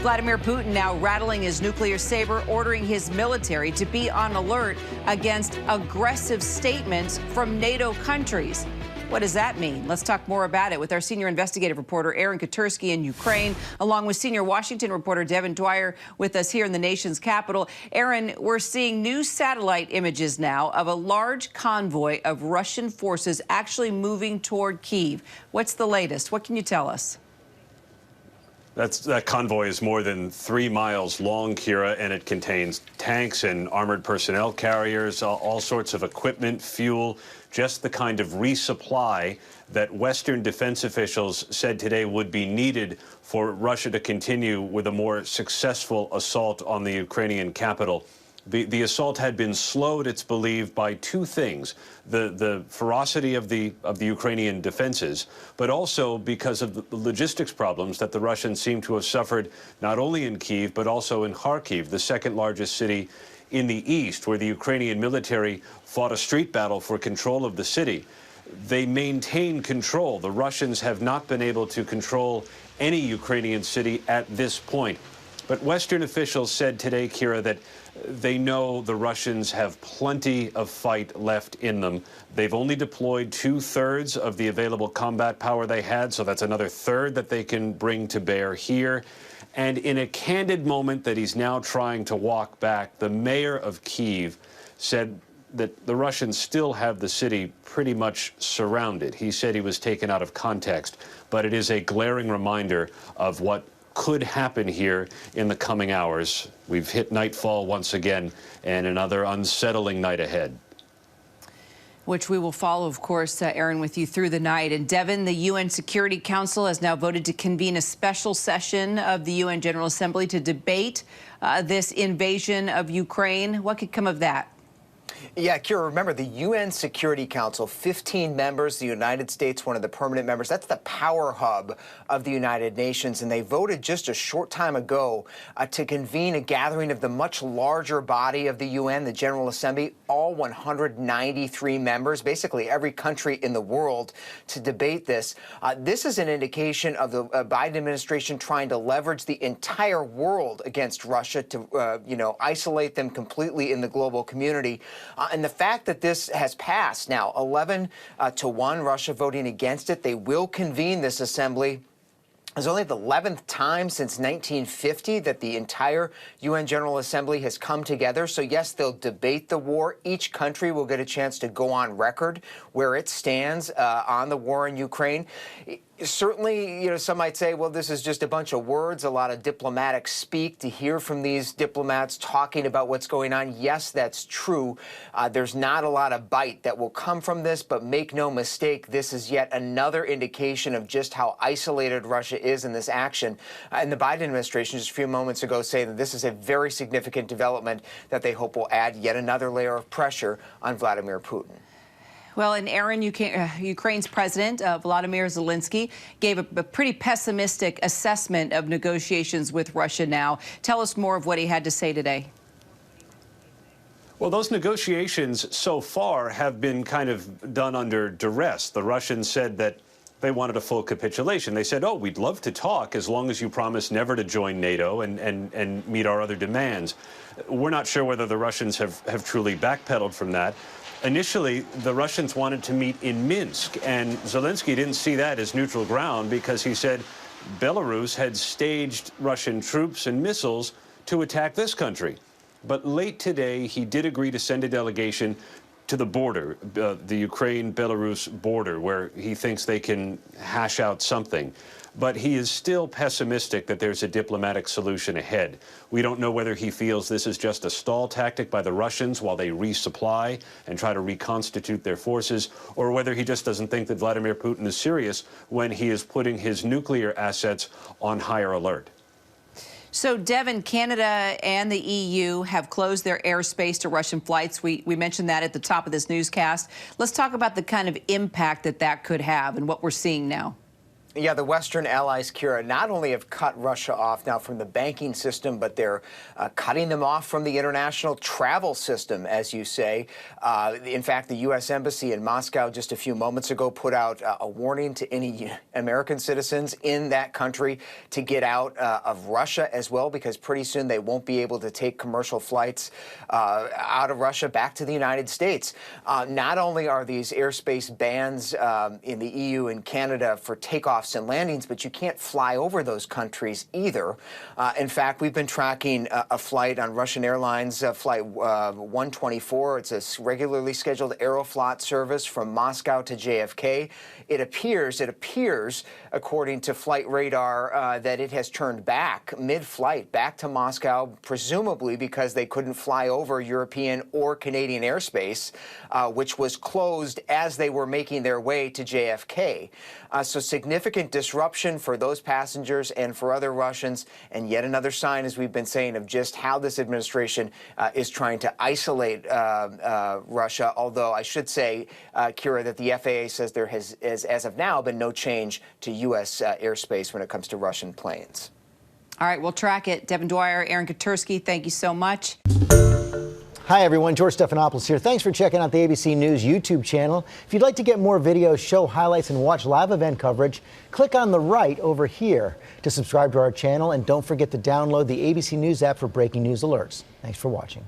Vladimir Putin now rattling his nuclear saber, ordering his military to be on alert against aggressive statements from NATO countries. What does that mean? Let's talk more about it with our senior investigative reporter, Aaron Katersky in Ukraine, along with senior Washington reporter Devin Dwyer with us here in the nation's capital. Aaron, we're seeing new satellite images now of a large convoy of Russian forces actually moving toward Kyiv. What's the latest? What can you tell us? That convoy is more than 3 miles long, Kira, and it contains tanks and armored personnel carriers, all sorts of equipment, fuel, just the kind of resupply that Western defense officials said today would be needed for Russia to continue with a more successful assault on the Ukrainian capital. The assault had been slowed, it's believed, by two things: the ferocity of the Ukrainian defenses, but also because of the logistics problems that the Russians seem to have suffered not only in Kyiv but also in Kharkiv, the second largest city in the east, where the Ukrainian military fought a street battle for control of the city. They maintain control. The Russians have not been able to control any Ukrainian city at this point. But Western officials said today, Kira, that they know the Russians have plenty of fight left in them. They've only deployed 2/3 of the available combat power they had, so that's another third that they can bring to bear here. And in a candid moment that he's now trying to walk back, the mayor of Kyiv said that the Russians still have the city pretty much surrounded. He said he was taken out of context, but it is a glaring reminder of what could happen here in the coming hours. We've hit nightfall once again, and another unsettling night ahead. Which we will follow, of course, Aaron, with you through the night. And Devin, the UN Security Council has now voted to convene a special session of the UN General Assembly to debate this invasion of Ukraine. What could come of that? Yeah, Kira, remember the UN Security Council, 15 members, the United States, one of the permanent members. That's the power hub of the United Nations. And they voted just a short time ago to convene a gathering of the much larger body of the UN, the General Assembly, all 193 members, basically every country in the world, to debate this. This is an indication of the Biden administration trying to leverage the entire world against Russia to, isolate them completely in the global community. And the fact that this has passed now, 11-1, Russia voting against it, they will convene this assembly. It's only the 11th time since 1950 that the entire UN General Assembly has come together. So, yes, they'll debate the war. Each country will get a chance to go on record where it stands on the war in Ukraine. Certainly, some might say, well, this is just a bunch of words, a lot of diplomatic speak. To hear from these diplomats talking about what's going on, yes, that's true. There's not a lot of bite that will come from this, but make no mistake, this is yet another indication of just how isolated Russia is in this action. And the Biden administration just a few moments ago saying that this is a very significant development that they hope will add yet another layer of pressure on Vladimir Putin. Well, and Aaron, Ukraine's president, Volodymyr Zelensky, gave a pretty pessimistic assessment of negotiations with Russia now. Tell us more of what he had to say today. Well, those negotiations so far have been kind of done under duress. The Russians said that they wanted a full capitulation. They said, oh, we'd love to talk as long as you promise never to join NATO and meet our other demands. We're not sure whether the Russians have truly backpedaled from that. Initially, the Russians wanted to meet in Minsk, and Zelensky didn't see that as neutral ground because he said Belarus had staged Russian troops and missiles to attack this country. But late today, he did agree to send a delegation to the border, the Ukraine-Belarus border, where he thinks they can hash out something. But he is still pessimistic that there's a diplomatic solution ahead. We don't know whether he feels this is just a stall tactic by the Russians while they resupply and try to reconstitute their forces, or whether he just doesn't think that Vladimir Putin is serious when he is putting his nuclear assets on higher alert. So, Devin, Canada and the EU have closed their airspace to Russian flights. We mentioned that at the top of this newscast. Let's talk about the kind of impact that could have and what we're seeing now. Yeah, the Western allies, Kira, not only have cut Russia off now from the banking system, but they're cutting them off from the international travel system, as you say. In fact, the U.S. Embassy in Moscow just a few moments ago put out a warning to any American citizens in that country to get out of Russia as well, because pretty soon they won't be able to take commercial flights out of Russia back to the United States. Not only are these airspace bans in the EU and Canada for takeoffs and landings, but you can't fly over those countries either. In fact, we've been tracking a flight on Russian Airlines, flight 124. It's a regularly scheduled Aeroflot service from Moscow to JFK. It appears, according to flight radar, that it has turned back mid-flight back to Moscow, presumably because they couldn't fly over European or Canadian airspace, which was closed as they were making their way to JFK. So significant disruption for those passengers and for other Russians, and yet another sign, as we've been saying, of just how this administration is trying to isolate Russia, although I should say, Kira, that the FAA says there has, as of now, been no change to U.S. airspace when it comes to Russian planes. All right, we'll track it. Devin Dwyer, Aaron Katursky, thank you so much. Hi, everyone. George Stephanopoulos here. Thanks for checking out the ABC News YouTube channel. If you'd like to get more videos, show highlights, and watch live event coverage, click on the right over here to subscribe to our channel. And don't forget to download the ABC News app for breaking news alerts. Thanks for watching.